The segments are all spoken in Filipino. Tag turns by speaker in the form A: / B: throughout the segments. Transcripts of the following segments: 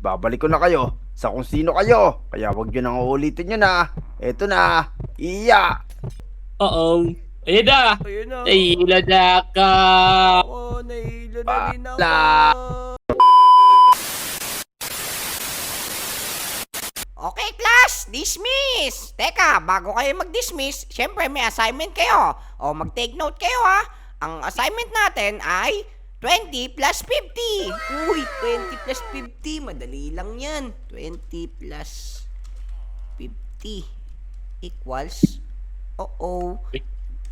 A: babalik ko na kayo sa kung sino kayo. Kaya wag nyo nang uulitin nyo na. Eto na. Iya!
B: Oo. Ayun na.
C: Ayun na.
B: Nahihila na ka.
C: Nahilo na din ako.
A: Pala.
C: Okay, class! Dismiss! Teka, bago kayo mag-dismiss, syempre may assignment kayo. O mag-take note kayo ha. Ang assignment natin ay 20 plus 50. Uy, 20 plus 50. Madali lang yan. 20 plus 50 equals... Oo.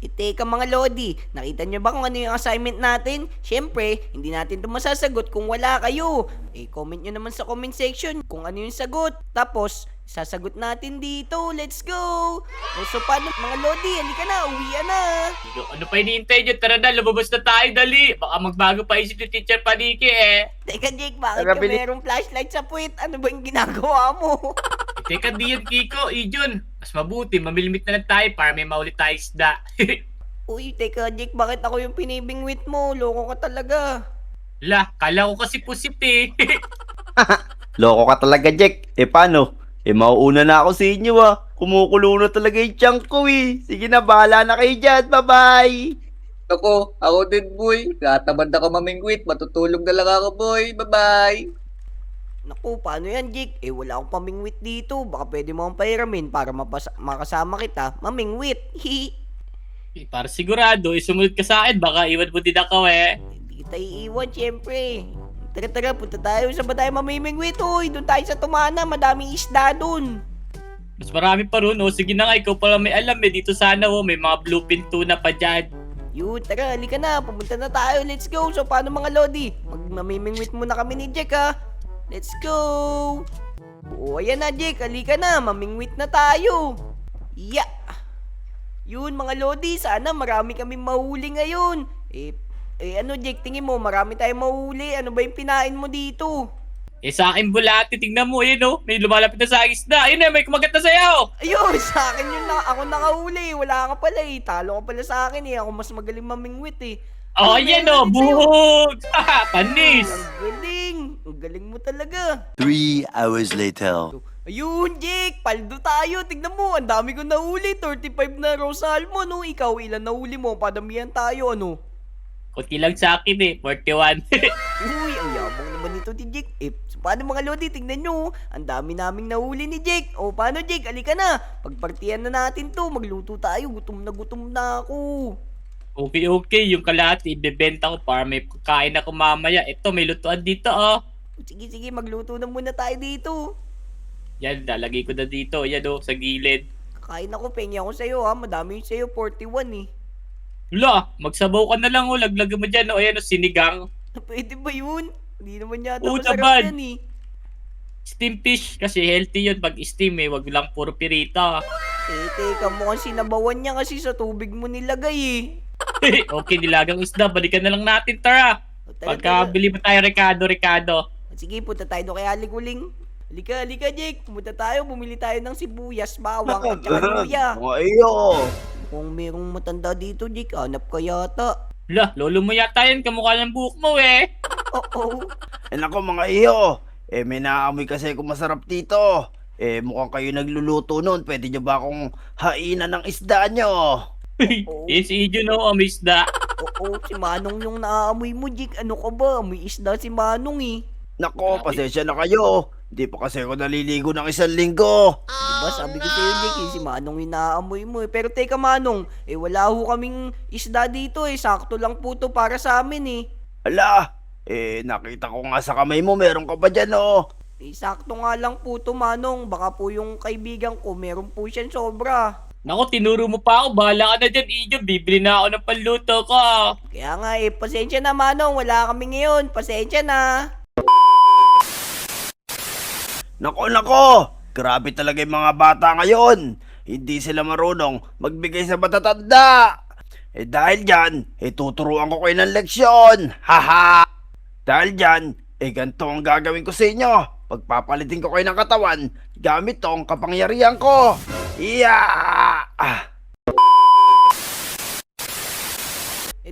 C: Teka mga Lodi, nakita nyo ba kung ano yung assignment natin? Syempre, hindi natin ito masasagot kung wala kayo. Comment nyo naman sa comment section kung ano yung sagot. Tapos, sasagot natin dito. Let's go! So, paano mga Lodi? Halika na, uwian na.
B: Ano pa hinihintay nyo? Tara na, lumabas na tayo, dali. Baka magbago pa isip ni Teacher Paniki eh.
C: Teka Jake, bakit
A: Tara,
C: ka
A: bili-
C: merong flashlight sa puwit? Ano ba yung ginagawa mo?
B: Teka, di yan, Kiko, Ijon. Mas mabuti, mamilimit na lang tayo para may maulit tayo isda.
C: Uy, teka Jake, bakit ako yung pinibingwit mo? Loko ka talaga.
B: La, kala ko kasi pusit eh.
A: Loko ka talaga, Jack. Paano? Mauuna na ako sa inyo Kumukulo na talaga yung tiyan ko Sige na, bahala na kayo dyan. Bye-bye!
D: Ako din, boy. Tatamad ako mamingwit. Matutulog na lang ako, boy. Bye-bye.
C: Naku, paano yan, Jake? Wala akong pamingwit dito. Baka pwede mo akong pahiramin para makasama kita. Mamingwit.
B: Para sigurado, sumunod ka sa akin. Baka iwan mo din ako eh.
C: Hindi kita iiwan, syempre. Tara, punta tayo. Saan ba tayo mamimingwit? Uy, doon tayo sa Tumana. Madaming isda doon.
B: Mas marami pa ron. Sige na nga, ikaw pala may alam eh. Dito sana may mga bluefin tuna pa dyan.
C: Yun, tara, halika na. Pumunta na tayo. Let's go. So, paano mga Lodi? Mamimingwit muna kami ni Jake, ha? Let's go! O, ayan na, Jake. Halika na. Mamingwit na tayo. Yeah! Yun, mga Lodi. Sana marami kaming mahuli ngayon. Ano, Jake? Tingin mo, marami tayong mahuli. Ano ba yung pinain mo dito?
B: Sa akin bulati, tingnan mo, may lumalapit na sa isda. Ayun may kumagat na sa'yo.
C: Ayun, sa akin yun na. Ako nakahuli. Wala ka pala Talo ka pala sa akin Ako mas magaling mamingwit
B: Ayan
C: meron din sa'yo?
B: buhog. Panis.
C: Ang galing. Ang galing mo talaga.
E: 3 hours later.
C: Ayun, Jake! Paldo tayo! Tignan mo, ang dami ko nahuli. 35 na raw salmon, no? Ikaw, ilan nahuli mo? Padamihan tayo, ano?
B: Kunti lang sa akin 41.
C: Uy, ang yabang naman nito ni Jake. Paano mga Lodi? Tignan nyo, ang dami naming nahuli ni Jake. Paano, Jake? Alika na. Pagpartiyan na natin to. Magluto tayo. Gutom na ako.
B: Okay, yung kalahati, ibebenta ko para may kain ako mamaya. Ito, may lutuan dito,
C: Sige, magluto na muna tayo dito.
B: Yan, lalagay ko na dito. Yan, sa gilid.
C: Kakain ako, pengi ako sa'yo, ha? Madami yung sa'yo, 41,
B: Wala, magsabaw ka na lang, laglag mo dyan, ayan, sinigang.
C: Pwede ba yun? Hindi naman yata
B: Oo,
C: masarap
B: naman.
C: yan,
B: Steam fish, kasi healthy yun pag steam, wag lang puro pirita.
C: Teka, mukhang sinabawan niya kasi sa tubig mo nilagay,
B: Okay, nilagang isda, balikan na lang natin, tara. Pagkabili mo tayo, Ricardo.
C: Sige, punta tayo doon kay Aling Uling. Halika, Jake. Pumunta tayo, bumili tayo ng sibuyas, bawang, at saka luya.
A: Mga iyo!
C: Kung merong matanda dito, Jake, hanap ka yata.
B: La, lolo mo yata yan, kamukha ng buhok mo
C: Oo.
A: Nako mga iyo! May naamoy kasi kung masarap dito. Mukhang kayo nagluluto nun. Pwede nyo ba akong hainan ng isda nyo?
B: Si Ijo may isda.
C: Oo, si Manong yung naaamoy mo, Jake. Ano ka ba? May isda si Manong
A: Nako, pasensya na kayo. Hindi pa kasi ako naliligo ng 1 linggo.
C: Diba, sabi ko sa'yo, Jake, si Manong yung naaamoy mo Pero teka, Manong, wala ho kaming isda dito Sakto lang po to para sa amin
A: Ala, nakita ko nga sa kamay mo, meron ka pa dyan
C: Sakto nga lang po to, Manong. Baka po yung kaibigan ko, meron po siyang sobra.
B: Nako, tinuro mo pa ako, bahala ka na dyan, Ijo, bibili na ako ng panluto ko.
C: Kaya nga pasensya na, Manong. Wala kami ngayon. Pasensya na.
A: Nako, grabe talaga yung mga bata ngayon. Hindi sila marunong magbigay sa matatanda. Dahil dyan, tuturuan ko kayo ng leksyon. Haha! Dahil dyan, ganito ang gagawin ko sa inyo. Pagpapalitin ko kayo ng katawan, gamit tong kapangyarihan ko.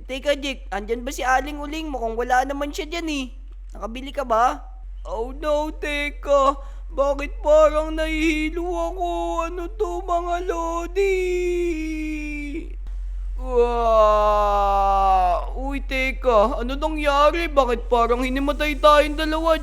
C: Teka, Jake. Andyan ba si Aling Uling? Mukhang wala naman siya dyan Nakabili ka ba? Oh no, teka. Bakit parang nahihilo ako? Ano to mga lodi? Uy, teka. Ano nangyari? Bakit parang hinimatay tayong dalawa,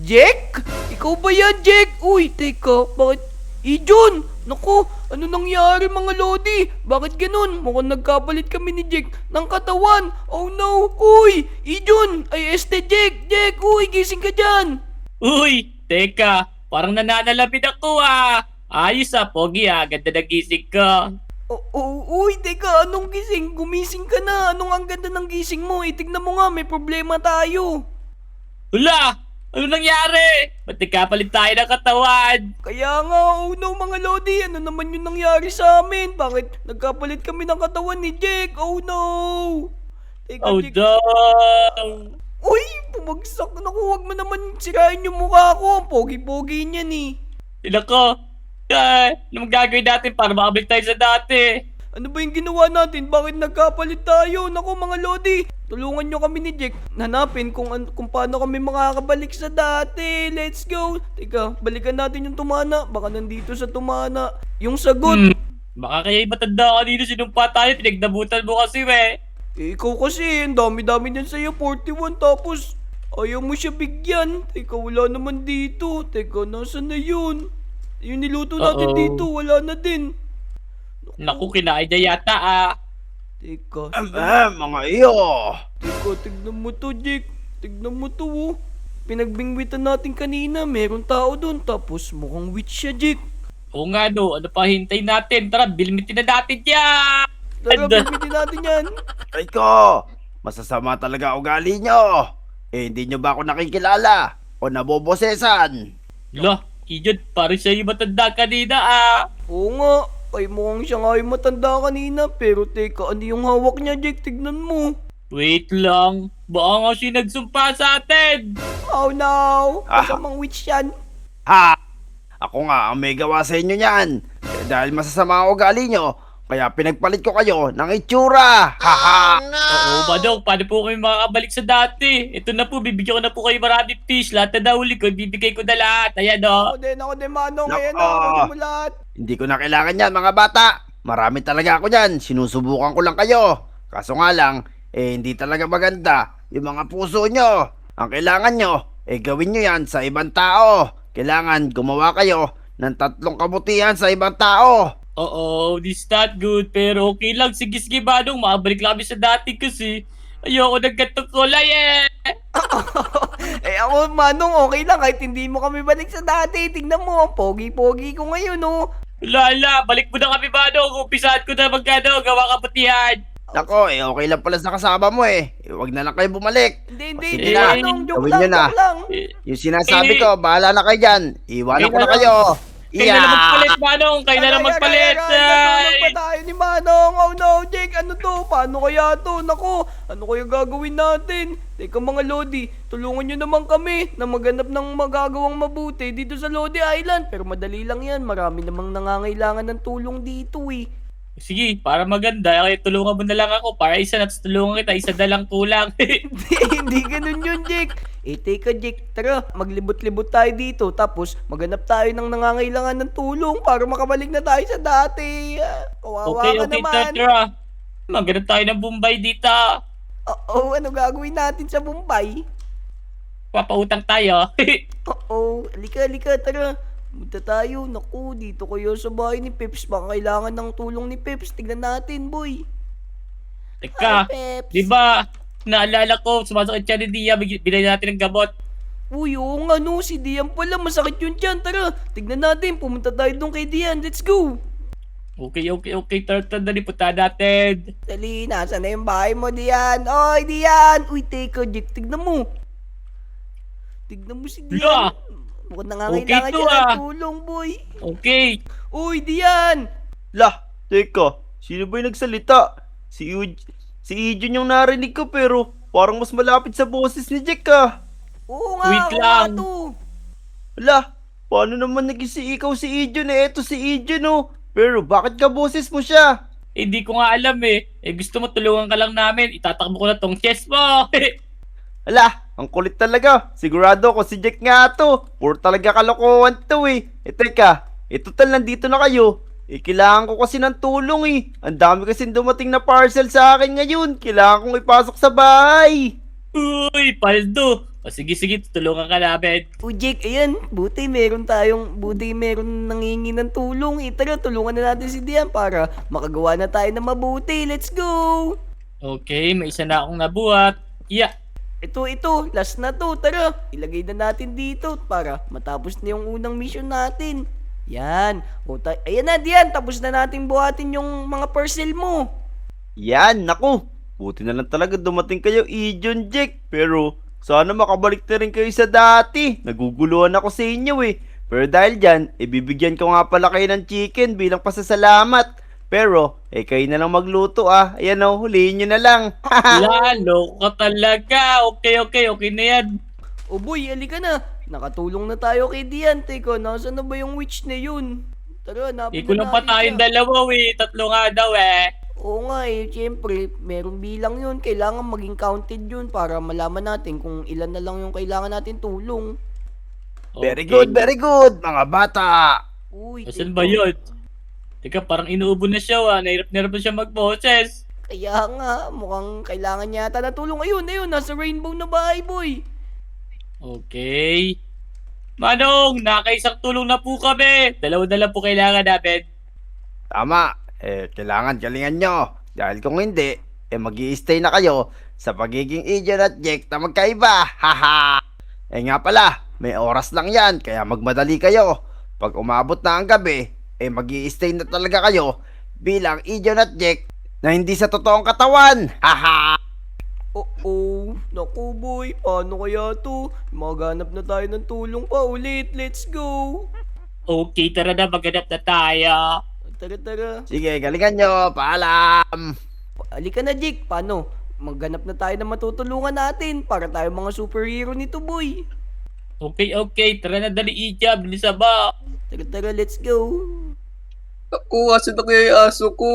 C: Jack? Ikaw ba yan, Jack? Uy, teka. Bakit? Ijon! Naku, ano nangyari mga lodi? Bakit ganun? Mukhang nagkapalit kami ni Jack ng katawan. Oh no! Uy! Ijon! Ay, Jack! Jack! Uy, gising ka dyan!
B: Uy, teka, parang nananalapit ako ah. Ayos ah, pogi ah, ganda na gising ka.
C: Uy, teka, anong gising? Gumising ka na. Anong ang ganda ng gising mo? Itignan mo nga, may problema tayo.
B: Hala, ano nangyari? Ba't nagkapalit tayo ng katawan?
C: Kaya nga, oh no mga lodi, ano naman yung nangyari sa amin? Bakit nagkapalit kami ng katawan ni Jack? Oh no! Teka,
B: Oh
C: Jack.
B: no!
C: Uy, bumagsak. Naku, huwag mo naman sirain yung mukha ko. Ang pogi-pogi niyan eh.
B: Sila ko, ano magagawin natin para makabalik tayo sa dati?
C: Ano ba yung ginawa natin? Bakit nagkapalit tayo? Naku mga lodi, tulungan nyo kami ni Jack. Hanapin kung paano kami makakabalik sa dati. Let's go. Teka, balikan natin yung tumana. Baka nandito sa tumana. Yung sagot.
B: Baka kaya matanda ka dito, sinumpa tayo, pinagdabutan mo kasi
C: Ikaw kasi, ang dami-dami niyan sa'yo. 41 tapos ayaw mo siya bigyan. Teka, wala naman dito. Teka, nasan na yun? Yung niluto natin
B: Uh-oh.
C: dito, wala na din.
B: Naku, kinain niya yata ah.
C: Teka,
A: Mga iyo.
C: Teka, tignan mo to, Jack. Tignan mo to, oh. Pinagbingwitan natin kanina, meron tao doon. Tapos mukhang witch siya, Jack.
B: Oo nga no, ano pa hintay natin? Tara, bilmitin na natin yan!
C: Tara, bigmitin natin yan.
A: Ay ko, masasama talaga ugali nyo. Hindi nyo ba ako nakikilala? O nabobosesan?
B: Lah, Ijon, parang siya yung matanda kanina ah.
C: Oo nga, ay mukhang siya nga yung matanda kanina. Pero teka, ano yung hawak niya, Jack? Tignan mo.
B: Wait lang, baka nga siya nagsumpa sa atin.
C: Oh no, kasamang witch yan.
A: Ha! Ako nga ang may gawa sa inyo niyan. Dahil masasama ang ugali nyo, kaya pinagpalit ko kayo ng itsura. Haha!
B: Oo, Badong, paano po kami makakabalik sa dati? Ito na po, bibigyan ko na po kayo maraming fish. Lahat na nahuli ko, bibigay ko na lahat. Ayan o.
C: Ako din, Manong.
A: Nako.
C: Ayan na, ako mo lahat.
A: Hindi ko na kailangan yan mga bata. Marami talaga ako yan. Sinusubukan ko lang kayo. Kaso nga lang, hindi talaga maganda yung mga puso nyo. Ang kailangan nyo, gawin nyo yan sa ibang tao. Kailangan gumawa kayo ng 3 kabutihan sa ibang tao.
B: Oo, this not good. Pero okay lang, sige Badong, makabalik lang kami sa dati kasi ayoko ng gantong kulay eh.
C: Ako, Manong, okay lang kahit hindi mo kami balik sa dati. Tingnan mo, ang pogi-pogi ko ngayon, oh.
B: Lala, balik mo na kami Badong. Umpisahan ko na magkano, gawa kapatihan.
A: Nako, okay lang pala sa kasama mo Huwag na lang kayo bumalik.
C: Hindi,
A: Sige
B: na.
C: Manong, joke
A: Gawin
C: lang,
A: nyo na.
C: joke lang.
A: Yung sinasabi ko, bahala na kayo dyan. Iwanan ko na kayo.
B: Kayo na lang magpalit Badong, kayo na lang magpalit.
C: Natulog pa tayo ni Manong. Oh no, Jake, ano to? Paano kaya to? Nako, ano kaya gagawin natin? Teka mga Lodi, tulungan nyo naman kami na maghanap ng magagawang mabuti dito sa Lodi Island. Pero madali lang yan, marami namang nangangailangan ng tulong dito eh.
B: Sige, para maganda, kaya tulungan mo na lang ako. Para isa na tulungan kita, isa na lang kulang.
C: Hindi ganun yun, Jake. Teka, Jake, tara, maglibot-libot tayo dito. Tapos, maghanap tayo ng nangangailangan ng tulong para makabalik na tayo sa dati. Kawawa
B: Okay,
C: ka
B: okay,
C: naman.
B: tara. Maghanap tayo ng Bombay dito.
C: Oo, ano gagawin natin sa Bombay?
B: Papautang tayo.
C: Oo, halika, tara. Punta tayo. Naku, dito kayo sa bahay ni Peps. Baka kailangan ng tulong ni Peps. Tignan natin, boy.
B: Teka,
C: Hi, Peps.
B: di ba, naalala ko, sumasakit siya ni Dia, binay natin ng gamot.
C: Uy, oo nga no, si Dian pala. Masakit yun dyan. Tara, tignan natin. Pumunta tayo doon kay Dian. Let's go.
B: Okay, Turtle, dali punta natin.
C: Dali, nasa na yung bahay mo, Dian? Oy, Dian! Uy, teka, Jake, tignan mo. Tignan mo si Dian.
B: Hala!
C: Mukhang
B: Okay
C: nangangailangan
B: to,
C: siya ng
B: ah.
C: tulong, boy.
B: Okay.
C: Uy, Dian!
A: Lah, teka, sino ba yung nagsalita? Si Ijun yung narinig ko pero parang mas malapit sa boses ni Jack
C: Oo nga,
B: Wait
C: oo nga
B: lang.
C: to.
A: Lah, paano naman naging ikaw si Ijun Eto si Ijun Pero bakit ka boses mo siya?
B: Hindi ko nga alam eh. Gusto mo tulungan ka lang namin. Itatakbo ko na tong chest mo.
A: Ala, Ang kulit talaga. Sigurado ako si Jack nga to. Puro talaga kalokohan to eh. Teka, total nandito na kayo. Kailangan ko kasi ng tulong eh. Ang dami kasi dumating na parcel sa akin ngayon. Kailangan kong ipasok sa bahay.
B: Uy, Paldo. O sige, tutulungan ka namin.
F: O Jake, ayan, buti meron nangingi ng tulong. Tara, tulungan na natin si Dian para makagawa na tayo ng mabuti. Let's go!
B: Okay, may isa na akong nabuhat. Yeah.
F: Ito, last na to. Tara, ilagay na natin dito para matapos na yung unang mission natin. Yan. Ayan na, Dian, tapos na natin buhatin yung mga parcel mo.
A: Yan, naku. Buti na lang talaga dumating kayo, Ijon Jack. Pero sana makabalik na rin kayo sa dati. Naguguluhan ako sa inyo eh. Pero dahil dyan, ibibigyan ko nga pala kayo ng chicken bilang pasasalamat. Pero, kayo na lang magluto ah. Ayan o, huliin nyo na lang.
B: Lalo ka talaga. Okay na yan.
F: O boy, alika na. Nakatulong na tayo kay Dian. Teka, nasaan na ba yung witch na yun? Tara, hanapin na
B: Ikulang pa
F: natin
B: tayong
F: siya.
B: dalawa tatlo nga daw
F: Oo nga siyempre, merong bilang yun. Kailangan maging counted yun para malaman natin kung ilan na lang yung kailangan natin tulong.
A: Very
B: Okay.
A: good, mga bata.
F: Uy,
B: Asan
F: teka.
B: ba yun? Teka, parang inuubo na siya Nahirap na siya mag-boses.
F: Kaya nga, mukhang kailangan niya yata ng tulong. Ayun, nasa rainbow na bahay, boy.
B: Okay. Manong, nakaisang tulong na po kami. Dalawa na lang po kailangan namin.
A: Tama, kailangan galingan nyo. Dahil kung hindi, mag-i-stay na kayo sa pagiging Ijon at Jack na magkaiba. Haha! Nga pala, may oras lang yan, kaya magmadali kayo. Pag umabot na ang gabi, mag-i-stay na talaga kayo bilang Ijon at Jack na hindi sa totoong katawan. Haha!
F: Oo, naku boy, paano kaya to? Maghanap na tayo ng tulong pa ulit. Let's go.
B: Okay, tara na, maghanap na tayo.
F: Tara.
A: Sige, galingan nyo. Paalam!
F: Alika na, Jake. Paano? Maghanap na tayo ng matutulungan natin para tayo mga superhero nito, boy.
B: Okay, tara na, dali Ija, bilisan ba?
F: Tara, let's go.
D: Naku, asan na kaya yung aso ko?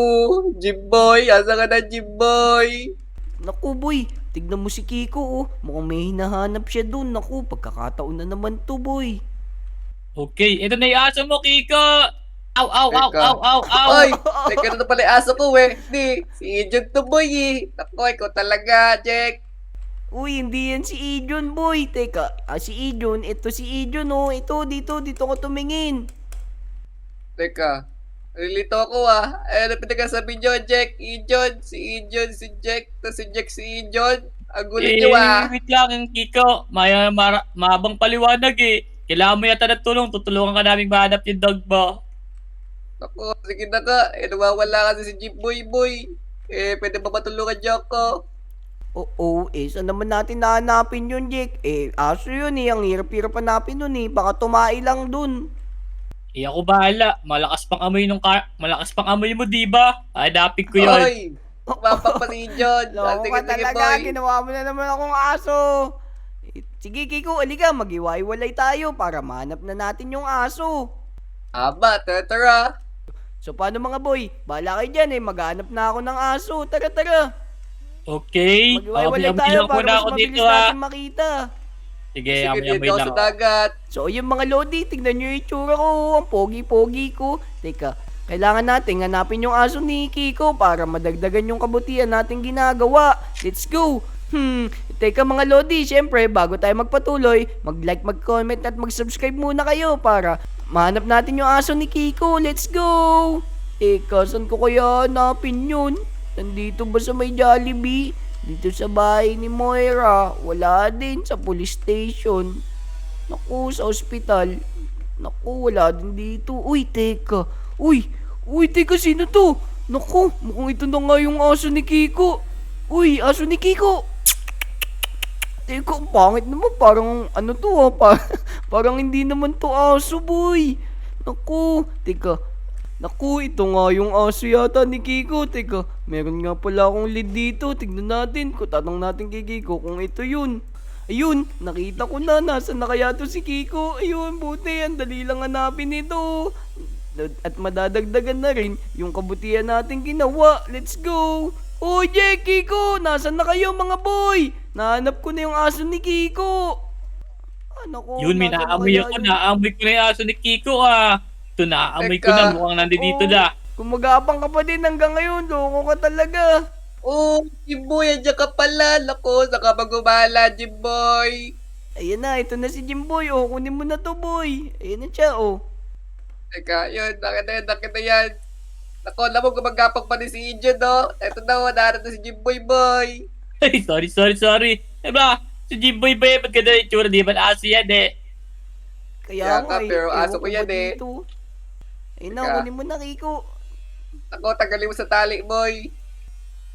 D: Jimboy, asa ka na, Jimboy?
F: Naku, boy. Tignan mo si Kiko, oh. Mukhang may hinahanap siya dun. Naku, pagkakataon na naman to, boy.
B: Okay, ito na yung aso mo, Kiko! Ow!
D: Ay, teka na pala yung aso ko Di, si Ijon to boy Naku, ikaw talaga, Jack.
F: Uy, hindi yan si Ijon, boy. Teka, si Ijon. Ito si Ijon, oh. Ito, dito ko tumingin.
D: Teka, nalilito ako Ano pinagkasabi nyo, Jack? Ijon, si Jack, si Jack, si Ijon. Ang gulit nyo
B: Wait lang, Kiko. Mahabang paliwanag Kailangan mo yata ng tulong. Tutulungan ka namin mahanap yung dog mo.
D: Naku, sige na ka. Nawawala kasi si Jimboy boy. Pwede ba matulungan niyo ako?
F: Oo, saan naman natin nahanapin yun, Jake? Aso yun, Ang hirap-hirap hanapin nun, Baka tumai lang dun.
B: Ako bahala. Malakas pang amoy mo, di ba? Hanapin ko yun.
D: Ay, mapak pa si Ijon.
F: Loko ka talaga, ginawa mo na naman akong aso. Sige, Kiko, alika, mag-iwaiwalay tayo para mahanap na natin yung aso.
D: Aba, tara.
F: So, paano mga boy? Bahala kayo dyan, maghanap na ako ng aso. Tara.
B: Okay.
F: Mag-iwaiwalay
B: Amoy
F: tayo
B: lang
F: para
B: muna
F: mas
B: ako
F: mabilis
B: dito
F: natin makita.
B: Sige,
D: Sige,
B: amoy
D: dito ako
B: lang.
D: sa dagat.
F: So, yung mga lodi, tignan nyo yung itsura ko. Ang pogi-pogi ko. Teka, kailangan natin hanapin yung aso ni Kiko para madagdagan yung kabutihan natin ginagawa. Let's go! Teka mga lodi, syempre, bago tayo magpatuloy, mag-like, mag-comment at mag-subscribe muna kayo para mahanap natin yung aso ni Kiko. Let's go! Teka, saan ko kaya hanapin yun? Nandito ba sa may Jollibee? Dito sa bahay ni Moira? Wala din. Sa police station? Naku, sa ospital? Naku, wala din dito. Uy, teka. Uy, teka, sino to? Naku, mukhang ito na nga yung aso ni Kiko. Uy, aso ni Kiko. Teka, ang pangit naman. Parang, ano to parang hindi naman to aso, boy. Naku, teka. Naku, ito nga yung aso yata ni Kiko. Teka, meron nga pala akong lead dito. Tignan natin. Tatanong natin kay Kiko kung ito yun. Ayun, nakita ko na. Nasaan na kaya to si Kiko? Ayun, buti. Ang dali lang hanapin ito. At madadagdagan na rin yung kabutihan natin ginawa. Let's go! Oh, Jack, Kiko! Nasaan na kayo mga boy? Nahanap ko na yung aso ni Kiko. Ano ko?
B: Yun, may
F: nasaan
B: naamoy
F: kaya
B: ako.
F: yun?
B: Naamoy ko na yung aso ni Kiko ah. Ito, naamoy ko
D: Teka.
B: na. Mukhang nandito
F: Oo.
B: na.
F: Kung mag-aapang ka pa din hanggang ngayon, loko ka talaga.
D: Oh, Jimboy, andyan ka pala. Lako, saka magumala, Jimboy.
F: Ayan na, ito na si Jimboy. Oh, kunin mo na to, boy. Ayan na siya, oh.
D: Teka, yun, nakita yan. Nako, alam mo, gumagapang pa din si Injun, no? Eto na, naharap na si Jimboy, boy.
B: Ay, sorry. Diba? Si Jimboy ba eh? Ba't ka na yung tsura? Di ba aso yan eh?
F: Kaya
D: Kaya ka,
F: nga,
D: pero
F: ewan
D: aso ko
F: ba
D: yan, eh.
F: dito. Ayun na,
D: Teka.
F: kunin mo na, Kiko.
D: Nako, tanggalin mo sa tali, boy.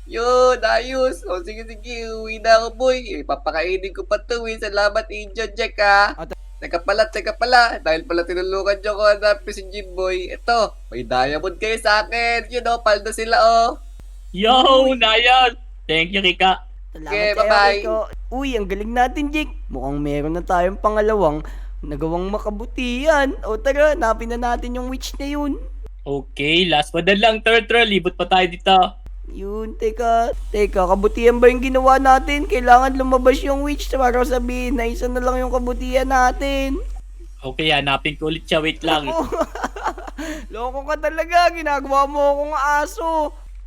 D: Yun, ayos. O, sige, uwi na ako, boy. Papakainin ko pa to, eh. Salamat, Injun, Jack, ha.
F: Ah,
D: Teka pala. Dahil pala tinulungan nyo ko hanapin si Jimboy. Ito, may diamond kayo sa akin. You know, paldo sila, oh.
B: Yo, Nayan! Thank you, Kika.
F: Salamat
D: Okay,
F: sa'yo,
D: bye-bye.
F: Kiko. Uy, ang galing natin, Jake. Mukhang meron na tayong pangalawang nagawang makabutihan. O tara, hanapin na natin yung witch na yun.
B: Okay, last one na lang, Turtle. Libot pa tayo dito.
F: Yun, teka, kabutihan ba yung ginawa natin? Kailangan lumabas yung witch para sabihin na isa na lang yung kabutihan natin.
B: Okay, hanapin ko ulit siya. Wait lang.
F: Loko ka talaga, ginagawa mo akong aso.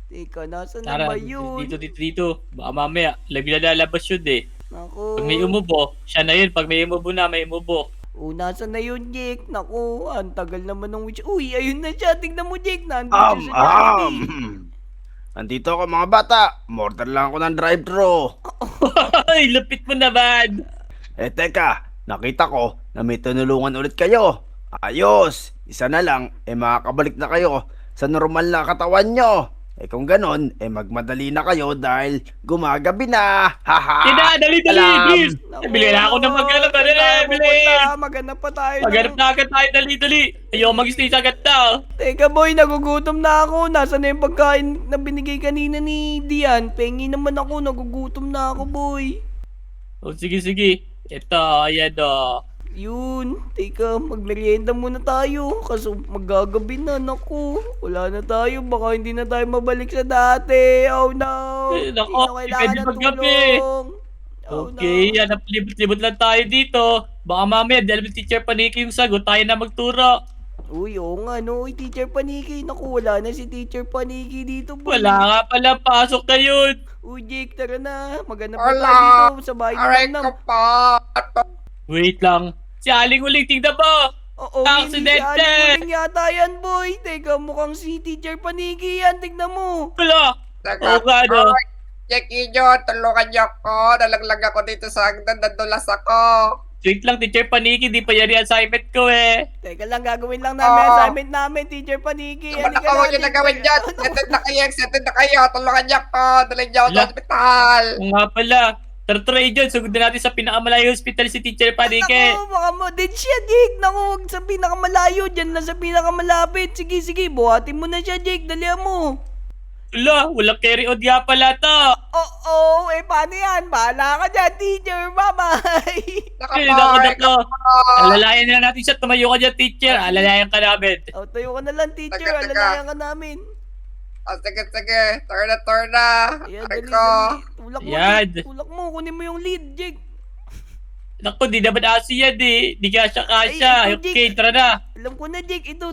F: Teka, nasa na
B: Tara,
F: ba yun?
B: dito. Baka mamaya, lalabas yun eh.
F: Naku.
B: Pag may umubo, siya na yun. Pag may umubo na, may umubo.
F: Nasa na yun, Jake? Naku, ang tagal naman ng witch. Uy, ayun na siya. Tignan mo, Jake. Nandito siya sa Jollibee.
A: Nandito ako mga bata. Mortar lang ako ng drive-thru.
B: Ay, lapit mo naman.
A: Eh teka, nakita ko na may tinulungan ulit kayo. Ayos, isa na lang, makakabalik na kayo sa normal na katawan nyo. Kung ganon, magmadali na kayo dahil gumagabi na. Haha!
B: Tina, dali,
A: Alam.
B: bilis.
F: Naku,
B: Bili na ako ng maghanap.
F: saan tayo
B: Dali, bilis.
F: pupunta? Maghanap pa tayo.
B: Maghanap na agad tayo, dali. Ayaw mag-stay sa agad na.
F: Teka boy, nagugutom na ako. Nasaan na yung pagkain na binigay kanina ni Dian? Pengi naman ako, nagugutom na ako boy.
B: O, sige. Ito, ayan o.
F: Yun, teka, magmerienda muna tayo. Kaso maggagabi na, naku. Wala na tayo, baka hindi na tayo mabalik sa dati. Oh no,
B: Eh,
F: hindi
B: nako,
F: na kailangan
B: pwede
F: ng
B: maggabi.
F: tulong. Oh,
B: Okay,
F: no.
B: yan. Libot lang tayo dito. Baka mamaya, dahil teacher Paniki yung sagot, tayo na magturo.
F: Uy, oo nga no, Uy, Teacher Paniki. Naku, wala na si Teacher Paniki dito boy.
B: Wala nga pala, pasok na yun.
F: Uy, Jake, tara na. Maghanap pa
D: Wala.
F: tayo dito sa bahay
D: Aray
F: ni
D: ko
F: Nam.
D: pa.
B: Wait lang. Si Aling Uling, tignan mo.
F: Oo, hindi si
B: Aksidente!
F: Aling Uling yata yan, boy. Teka, mukhang si Teacher Paniki yan. Tignan mo.
B: Wala.
D: Teka,
B: Oo nga, no?
D: Ay, Jack Injun, tulungan niyo ako. Nalaglag ako dito sa hagdan, nadulas ako.
B: Wait lang, teacher Paniki, di pa yan yung assignment ko eh.
F: Teka lang, gagawin lang namin
D: Oo.
F: assignment namin, Teacher Paniki.
D: Ano na ako yung nagawin dyan? Settle na kayo, tulungan niyo ako. Dalhin niyo ako sa
B: Wala.
D: ospital.
B: Oo nga pala. Tara John, sugod na natin sa pinakamalayo hospital si teacher Paniki.
F: Naku, baka mo din siya, Jake. Naku, huwag sa pinakamalayo. Diyan lang sa pinakamalapit. Sige, buhatin mo na siya, Jake. Dalihan mo.
B: Wala, walang carry on nga pala to.
F: Oo, paano yan? Bahala ka dyan, teacher. Bye-bye.
B: Nako. Alalayan na natin siya. Tumayo ka dyan, teacher. Alalayan ka namin.
F: Tayo ka na lang, teacher.
D: Teka.
F: Alalayan ka namin.
D: Sige. Turn na.
F: Ayan,
D: Aray
F: dali,
D: ko.
F: dali. Tulak mo,
B: Yan.
F: Jake. Tulak mo. Kunin mo yung lead, Jake.
B: Naku, di naman asi yan eh. Di ka siya kasya.
F: Ay, ito,
B: Okay, tara na.
F: Alam ko na, Jake. Ito.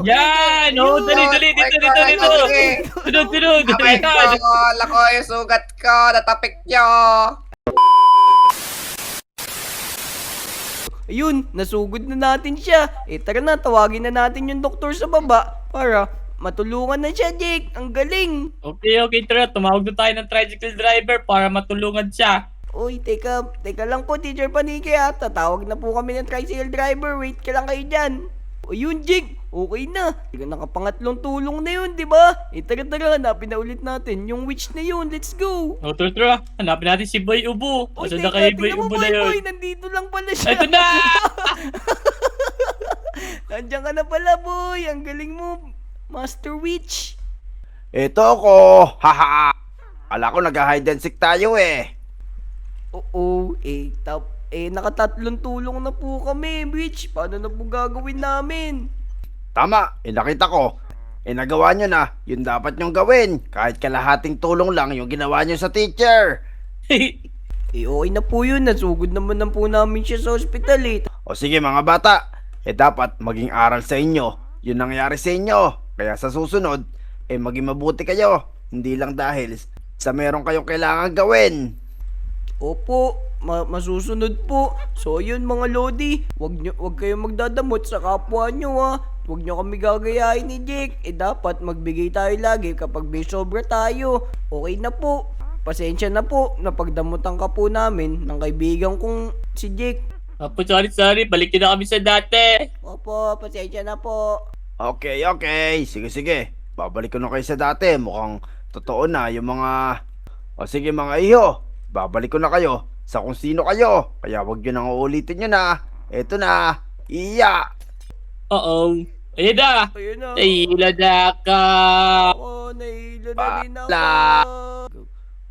B: Yan! Oo,
F: Ayun.
B: dali. Dito. Sunod.
D: Aray ko,
B: Ayan.
D: lako yung sugat ko. Natapik niyo.
F: Ayun, nasugod na natin siya. Tara na, tawagin na natin yung doktor sa baba para matulungan na siya, Jake. Ang galing.
B: Okay, tara. Tumawag na tayo ng tricycle driver para matulungan siya.
F: Uy, teka lang po, Teacher Paniki ha. Tatawag na po kami ng tricycle driver. Wait ka lang kayo dyan. O yun, Jake. Okay na. Nakapangatlong tulong na yun, di ba? Tara, hanapin na ulit natin yung witch na yun. Let's go.
B: O, tara. Hanapin natin si Boy Ubo.
F: Uy,
B: Asa na kayo, Boy
F: tingnan mo,
B: Ubo na yun?
F: Boy. Nandito lang pala siya.
B: Ito na!
F: Nandiyan ka na pala, boy. Ang galing mo, Master Witch.
A: Ito ako. Haha! Ala ko nag-hide and seek tayo eh.
F: Oo, nakatatlong tulong na po kami, Witch. Paano na po gagawin namin?
A: Tama, nakita ko. Nagawa nyo na, yun dapat nyong gawin. Kahit kalahating tulong lang yung ginawa nyo sa teacher.
F: Okay na po yun. Nasugod naman na po namin siya sa ospital eh.
A: O sige mga bata, dapat maging aral sa inyo. Yun nangyari sa inyo. Kaya sa susunod, maging mabuti kayo. Hindi lang dahil sa meron kayong kailangan gawin.
F: Opo, masusunod po. So yun mga Lodi, wag kayong magdadamot sa kapwa nyo ha. Huwag nyo kami gagayahin ni Jake. Dapat magbigay tayo lagi kapag may sobra tayo. Okay na po. Pasensya na po, napagdamutan ka po namin ng kaibigan kong si Jake.
B: Apo, sorry. Balik nyo na kami sa dati.
F: Opo, pasensya na po.
A: Okay. Sige. Babalik ko na kayo sa dati. Mukhang totoo na yung mga... O sige mga iho, babalik ko na kayo sa kung sino kayo. Kaya wag nyo nang uulitin nyo na. Eto na. Iya!
B: Oo. Ayun na.
F: Ayun na.
B: Nahihila na ka.
F: Nahilo na rin ako.
A: Pala.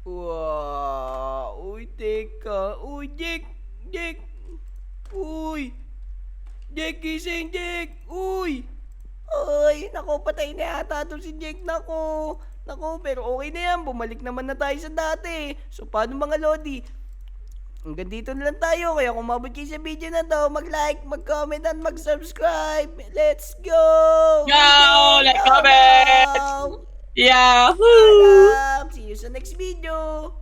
F: Wow. Uy, teka. Uy, Jake. Uy. Jake, gising, Jake. Uy. Ay, nako, patay na yata to si Jake. Nako, pero okay na yan. Bumalik naman na tayo sa dati. So, paano mga Lodi? Hanggang dito na lang tayo. Kaya kung mabot kayo sa video na to, mag-like, mag-comment, and mag-subscribe. Let's go!
B: Yo, like, comment! Yahoo!
F: See you sa next video.